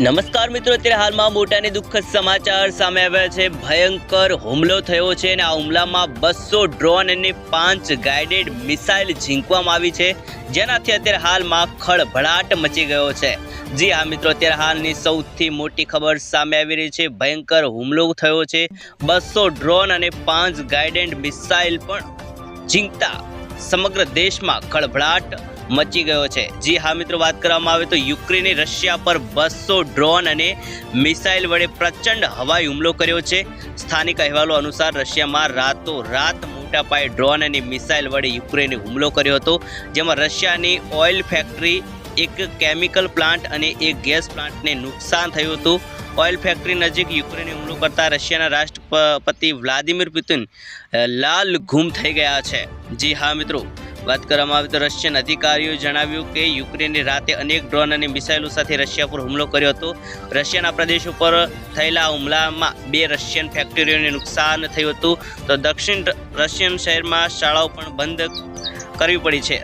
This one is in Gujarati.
નમસ્કાર મિત્રો, અત્યારે હાલમાં મોટા અને દુઃખદ સમાચાર સામે આવ્યા છે। ભયંકર હુમલો થયો છે અને આ હુમલામાં 200 ડ્રોન અને 5 ગાઇડેડ મિસાઇલ ઝીંકવામાં આવી છે, જેનાથી અત્યારે હાલમાં ખળભળાટ મચી ગયો છે। જી હા મિત્રો, અત્યારે હાલની સૌથી મોટી ખબર સામે આવી રહી છે। ભયંકર હુમલો થયો છે, 200 ડ્રોન અને 5 ગાઇડેડ મિસાઇલ પણ ઝીંકતા સમગ્ર દેશમાં ખળભળાટ મચી ગયો છે। જી હા મિત્રો, વાત કરવામાં આવે તો યુક્રેને રશિયા પર 200 ડ્રોન અને મિસાઇલ વડે પ્રચંડ હવાઈ હુમલો કર્યો છે। સ્થાનિક અહેવાલો અનુસાર રશિયામાં રાતોરાત મોટા પાયે ડ્રોન અને મિસાઇલ વડે યુક્રેને હુમલો કર્યો હતો, જેમાં રશિયાની ઓઇલ ફેક્ટરી, એક કેમિકલ પ્લાન્ટ અને એક ગેસ પ્લાન્ટને નુકસાન થયું હતું। ઓઇલ ફેક્ટરી નજીક યુક્રેને હુમલો કરતા રશિયાના રાષ્ટ્રપતિ વ્લાદિમીર પુતિન લાલ ઘૂમ થઈ ગયા છે। જી હા મિત્રો, વાત કરવામાં આવે તો રશિયન અધિકારીઓએ જણાવ્યું કે યુક્રેને રાતે અનેક ડ્રોન અને મિસાઇલો સાથે રશિયા પર હુમલો કર્યો હતો। રશિયાના પ્રદેશો પર થયેલા હુમલામાં 2 રશિયન ફેક્ટરીઓને નુકસાન થયું હતું, તો દક્ષિણ રશિયન શહેરમાં શાળાઓ પણ બંધ કરવી પડી છે।